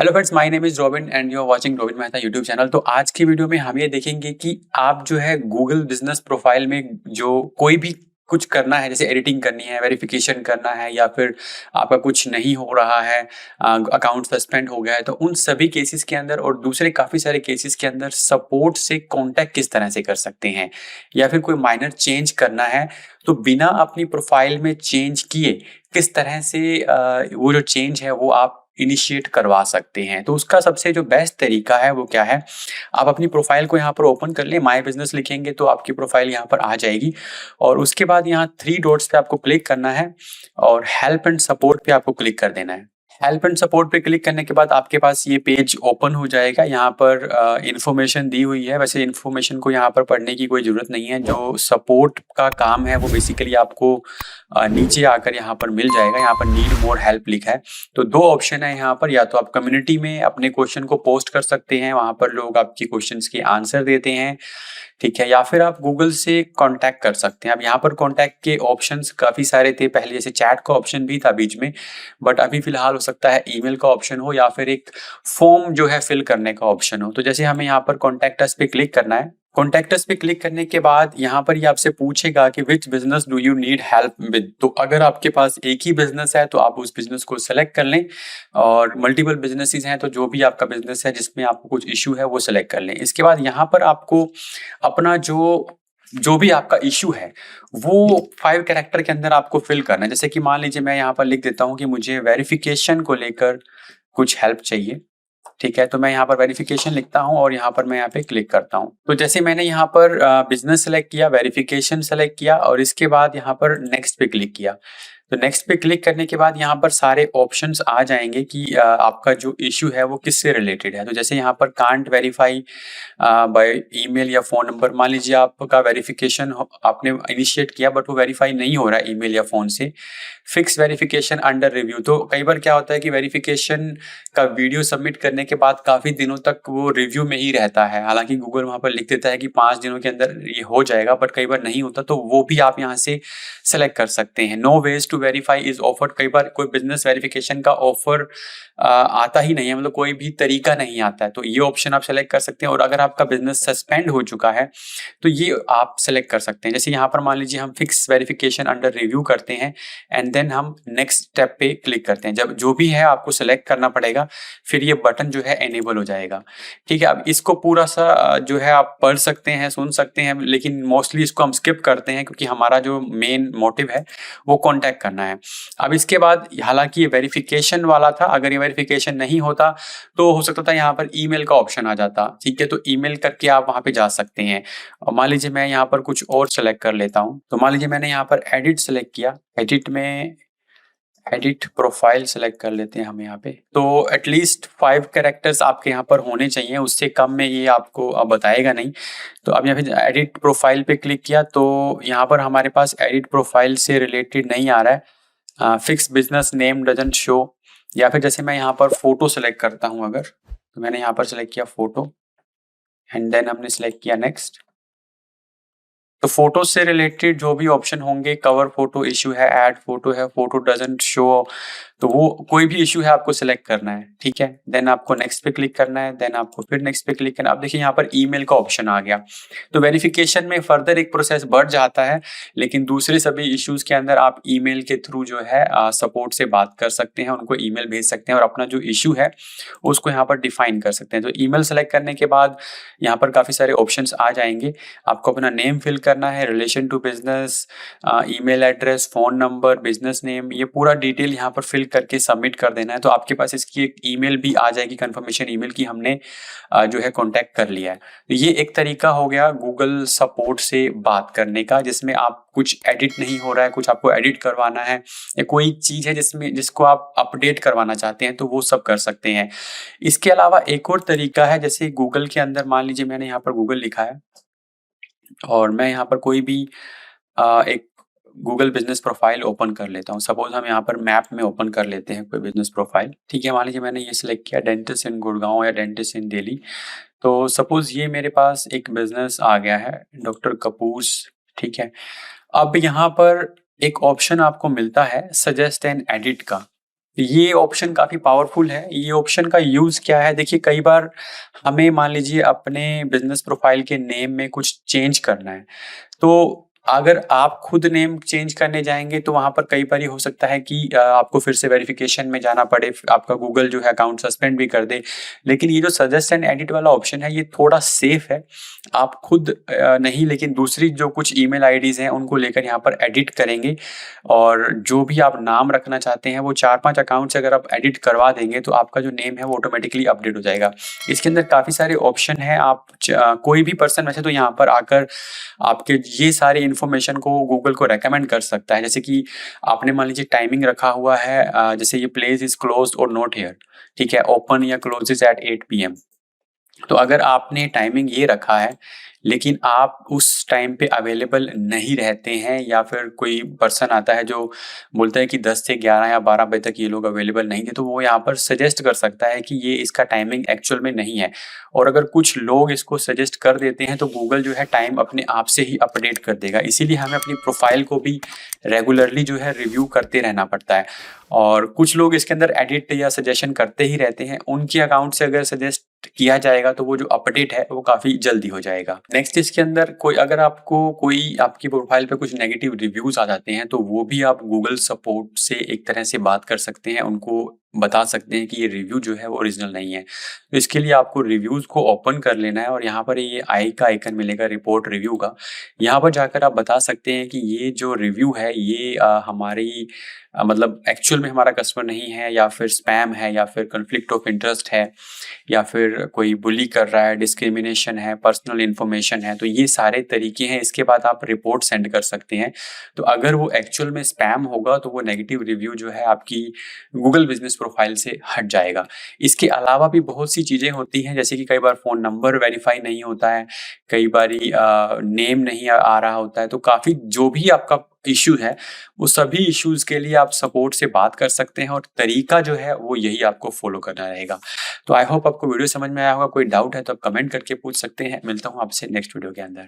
Hello friends, my name is Robin and you are watching Robin Mehta YouTube channel. तो आज की video में हम ये देखेंगे कि आप जो है गूगल बिजनेस प्रोफाइल में जो कोई भी कुछ करना है, जैसे एडिटिंग करनी है, वेरिफिकेशन करना है, या फिर आपका कुछ नहीं हो रहा है, अकाउंट सस्पेंड हो गया है, तो उन सभी केसेस के अंदर और दूसरे काफ़ी सारे केसेस के अंदर सपोर्ट से कांटेक्ट किस तरह से कर सकते हैं, या फिर कोई माइनर चेंज करना है तो बिना अपनी प्रोफाइल में चेंज किए किस तरह से वो जो चेंज है वो आप इनिशिएट करवा सकते हैं। तो उसका सबसे जो बेस्ट तरीका है वो क्या है, आप अपनी प्रोफाइल को यहाँ पर ओपन कर लें, माय बिजनेस लिखेंगे तो आपकी प्रोफाइल यहाँ पर आ जाएगी और उसके बाद यहाँ थ्री डॉट्स पे आपको क्लिक करना है और हेल्प एंड सपोर्ट पे आपको क्लिक कर देना है। हेल्प एंड सपोर्ट पे क्लिक करने के बाद आपके पास ये पेज ओपन हो जाएगा। यहाँ पर इंफॉर्मेशन दी हुई है, वैसे इंफॉर्मेशन को यहाँ पर पढ़ने की कोई ज़रूरत नहीं है। जो सपोर्ट का काम है वो बेसिकली आपको नीचे आकर यहाँ पर मिल जाएगा। यहाँ पर नीड मोर हेल्प लिखा है। तो दो ऑप्शन है यहाँ पर, या तो आप कम्युनिटी में अपने क्वेश्चन को पोस्ट कर सकते हैं, वहाँ पर लोग आपके क्वेश्चंस के आंसर देते हैं, ठीक है, या फिर आप गूगल से कांटेक्ट कर सकते हैं। अब यहाँ पर कांटेक्ट के ऑप्शंस काफ़ी सारे थे पहले, जैसे चैट का ऑप्शन भी था बीच में, बट अभी फिलहाल हो सकता है ईमेल का ऑप्शन हो या फिर एक फॉर्म जो है फिल करने का ऑप्शन हो। तो जैसे हमें यहाँ पर कॉन्टैक्ट अस पे क्लिक करना है। कॉन्टैक्ट अस पे क्लिक करने के बाद यहाँ पर ये आपसे पूछेगा कि which business do you need help with. तो अगर आपके पास एक ही बिजनेस है तो आप उस बिजनेस को सेलेक्ट कर लें, और मल्टीपल बिजनेसेस हैं तो जो भी आपका बिजनेस है जिसमें आपको कुछ इशू है वो सेलेक्ट कर लें। इसके बाद यहाँ पर आपको अपना जो भी आपका इशू है वो 5 कैरेक्टर के अंदर आपको फिल करना है। जैसे कि मान लीजिए मैं यहाँ पर लिख देता हूँ कि मुझे वेरिफिकेशन को लेकर कुछ हेल्प चाहिए, ठीक है। तो मैं यहाँ पर वेरिफिकेशन लिखता हूँ और यहाँ पर मैं यहाँ पे क्लिक करता हूँ। तो जैसे मैंने यहाँ पर बिजनेस सेलेक्ट किया, वेरिफिकेशन सेलेक्ट किया और इसके बाद यहाँ पर नेक्स्ट पे क्लिक किया। तो नेक्स्ट पे क्लिक करने के बाद यहाँ पर सारे ऑप्शंस आ जाएंगे कि आपका जो इशू है वो किससे रिलेटेड है। तो जैसे यहाँ पर कांट वेरीफाई बाय ईमेल या फोन नंबर, मान लीजिए आपका वेरिफिकेशन आपने इनिशिएट किया बट वो वेरीफाई नहीं हो रहा है ईमेल या फोन से। फिक्स वेरिफिकेशन अंडर रिव्यू, तो कई बार क्या होता है कि वेरिफिकेशन का वीडियो सबमिट करने के बाद काफ़ी दिनों तक वो रिव्यू में ही रहता है। हालांकि गूगल वहाँ पर लिख देता है कि 5 दिनों के अंदर ये हो जाएगा, बट कई बार नहीं होता, तो वो भी आप यहाँ से सेलेक्ट कर सकते हैं। No ways to verify is offered, कई बार कोई बिजनेस वेरिफिकेशन का ऑफर आता ही नहीं है, मतलब कोई भी तरीका नहीं आता है, तो ये ऑप्शन आप सेलेक्ट कर सकते हैं। और अगर आपका बिजनेस सस्पेंड हो चुका है तो ये आप सेलेक्ट कर सकते हैं। जैसे यहाँ पर मान लीजिए हम फिक्स वेरिफिकेशन अंडर रिव्यू करते हैं एंड देन हम नेक्स्ट स्टेप पे क्लिक करते हैं। जब जो भी है आपको सेलेक्ट करना पड़ेगा, फिर ये बटन जो है एनेबल हो जाएगा, ठीक है। अब इसको पूरा सा जो है आप पढ़ सकते हैं, सुन सकते हैं, लेकिन मोस्टली इसको हम स्किप करते हैं क्योंकि हमारा जो मेन मोटिव है वो कॉन्टैक्ट करना है। अब इसके बाद हालांकि ये वेरिफिकेशन वाला था, अगर ये वेरिफिकेशन नहीं होता तो हो सकता था यहाँ पर ईमेल का ऑप्शन आ जाता, ठीक है। तो ईमेल करके आप वहाँ पे जा सकते हैं। और मान लीजिए मैं यहाँ पर कुछ और सेलेक्ट कर लेता हूँ। तो मान लीजिए मैंने यहाँ पर एडिट सेलेक्ट किया, एडिट में एडिट प्रोफाइल सेलेक्ट कर लेते हैं हम यहाँ पे। तो एटलीस्ट 5 कैरेक्टर्स आपके यहाँ पर होने चाहिए, उससे कम में ये आपको अब बताएगा नहीं। तो अब यहाँ पे एडिट प्रोफाइल पे क्लिक किया तो यहाँ पर हमारे पास एडिट प्रोफाइल से रिलेटेड नहीं आ रहा है। Fix business name doesn't show, या फिर जैसे मैं यहाँ पर फोटो सेलेक्ट करता हूँ, अगर तो मैंने यहाँ पर सेलेक्ट किया फोटो एंड देन हमने सेलेक्ट किया नेक्स्ट। तो फोटो से रिलेटेड जो भी ऑप्शन होंगे, कवर फोटो इशू है, ऐड फोटो है, फोटो डजंट शो, तो वो कोई भी इशू है आपको सिलेक्ट करना है, ठीक है। देन आपको नेक्स्ट पे क्लिक करना है, देन आपको फिर नेक्स्ट पे क्लिक करना है। अब देखिए यहाँ पर ईमेल का ऑप्शन आ गया। तो वेरिफिकेशन में फर्दर एक प्रोसेस बढ़ जाता है, लेकिन दूसरे सभी इश्यूज के अंदर आप ईमेल के थ्रू जो है सपोर्ट से बात कर सकते हैं, उनको ईमेल भेज सकते हैं और अपना जो इशू है उसको यहाँ पर डिफाइन कर सकते हैं। तो ईमेल सेलेक्ट करने के बाद यहाँ पर काफ़ी सारे ऑप्शंस आ जाएंगे। आपको अपना नेम फिल करना है, relation to business, email address, phone number, business name, ये पूरा डिटेल यहाँ पर फिल करके सबमिट कर देना है। तो आपके पास इसकी एक ईमेल भी आ जाएगी, कंफर्मेशन ईमेल की हमने जो है कांटेक्ट कर लिया है। तो ये एक तरीका हो गया गूगल सपोर्ट से बात करने का, जिसमें आप कुछ एडिट नहीं हो रहा है, कुछ आपको एडिट करवाना है, या कोई चीज़ है जिसको आप अपडेट करवाना चाहते हैं, तो वो सब कर सकते हैं। इसके अलावा एक और तरीका है, जैसे गूगल के अंदर मान लीजिए मैंने यहाँ पर गूगल लिखा है और मैं यहाँ पर कोई भी एक गूगल बिजनेस प्रोफाइल ओपन कर लेता हूँ। सपोज हम यहाँ पर मैप में ओपन कर लेते हैं कोई बिजनेस प्रोफाइल, ठीक है। मान लीजिए मैंने ये सिलेक्ट किया डेंटिस्ट इन गुड़गांव या डेंटिस्ट इन दिल्ली। तो सपोज ये मेरे पास एक बिजनेस आ गया है, डॉक्टर कपूर्स, ठीक है। अब यहाँ पर एक ऑप्शन आपको मिलता है सजेस्ट एंड एडिट का। ये ऑप्शन काफ़ी पावरफुल है। ये ऑप्शन का यूज़ क्या है? देखिए, कई बार हमें मान लीजिए अपने बिज़नेस प्रोफ़ाइल के नेम में कुछ चेंज करना है। तो अगर आप खुद नेम चेंज करने जाएँगे तो वहाँ पर कई बारी हो सकता है कि आपको फिर से वेरिफ़िकेशन में जाना पड़े, आपका गूगल जो है अकाउंट सस्पेंड भी कर दे। लेकिन ये जो सजेस्ट एंड एडिट वाला ऑप्शन है, ये थोड़ा सेफ़ है। आप खुद नहीं, लेकिन दूसरी जो कुछ ईमेल आईडीज़ हैं उनको लेकर यहाँ पर एडिट करेंगे, और जो भी आप नाम रखना चाहते हैं वो 4-5 अकाउंट से अगर आप एडिट करवा देंगे तो आपका जो नेम है वो ऑटोमेटिकली अपडेट हो जाएगा। इसके अंदर काफ़ी सारे ऑप्शन हैं। कोई भी पर्सन वैसे तो यहाँ पर आकर आपके ये सारी इन्फॉर्मेशन को गूगल को रिकमेंड कर सकता है। जैसे कि आपने मान लीजिए टाइमिंग रखा हुआ है, जैसे ये प्लेस इज़ क्लोज्ड और नॉट हियर, ठीक है? ओपन या क्लोजेस एट 8 पीएम। तो अगर आपने टाइमिंग ये रखा है, लेकिन आप उस टाइम पे अवेलेबल नहीं रहते हैं, या फिर कोई पर्सन आता है जो बोलता है कि 10 से 11 या 12 बजे तक ये लोग अवेलेबल नहीं थे, तो वो यहाँ पर सजेस्ट कर सकता है कि ये इसका टाइमिंग एक्चुअल में नहीं है। और अगर कुछ लोग इसको सजेस्ट कर देते हैं तो गूगल जो है टाइम अपने आप से ही अपडेट कर देगा। इसीलिए हमें अपनी प्रोफाइल को भी रेगुलरली जो है रिव्यू करते रहना पड़ता है। और कुछ लोग इसके अंदर एडिट या सजेशन करते ही रहते हैं, उनके अकाउंट से अगर सजेस्ट किया जाएगा तो वो जो अपडेट है वो काफ़ी जल्दी हो जाएगा। नेक्स्ट, इसके अंदर कोई अगर आपको कोई आपकी प्रोफाइल पे कुछ नेगेटिव रिव्यूज़ आ जाते हैं तो वो भी आप गूगल सपोर्ट से एक तरह से बात कर सकते हैं, उनको बता सकते हैं कि ये रिव्यू जो है वो ओरिजिनल नहीं है। तो इसके लिए आपको रिव्यूज़ को ओपन कर लेना है, और यहाँ पर ये आई का आइकन मिलेगा रिपोर्ट रिव्यू का। यहाँ पर जाकर आप बता सकते हैं कि ये जो रिव्यू है ये हमारी मतलब एक्चुअल में हमारा कस्टमर नहीं है, या फिर स्पैम है, या फिर कॉन्फ्लिक्ट ऑफ इंटरेस्ट है, या फिर कोई बुली कर रहा है, डिस्क्रिमिनेशन है, पर्सनल इन्फॉर्मेशन है। तो ये सारे तरीके हैं। इसके बाद आप रिपोर्ट सेंड कर सकते हैं। तो अगर वो एक्चुअल में स्पैम होगा तो वो नेगेटिव रिव्यू जो है आपकी गूगल बिज़नेस प्रोफाइल से हट जाएगा। इसके अलावा भी बहुत सी चीज़ें होती हैं, जैसे कि कई बार फ़ोन नंबर वेरीफ़ाई नहीं होता है, कई बारी नेम नहीं आ रहा होता है। तो काफ़ी जो भी आपका इश्यू है, वो सभी इश्यूज़ के लिए आप सपोर्ट से बात कर सकते हैं, और तरीका जो है वो यही आपको फ़ॉलो करना रहेगा। तो आई होप आपको वीडियो समझ में आया होगा। कोई डाउट है तो आप कमेंट करके पूछ सकते हैं। मिलता हूँ आपसे नेक्स्ट वीडियो के अंदर।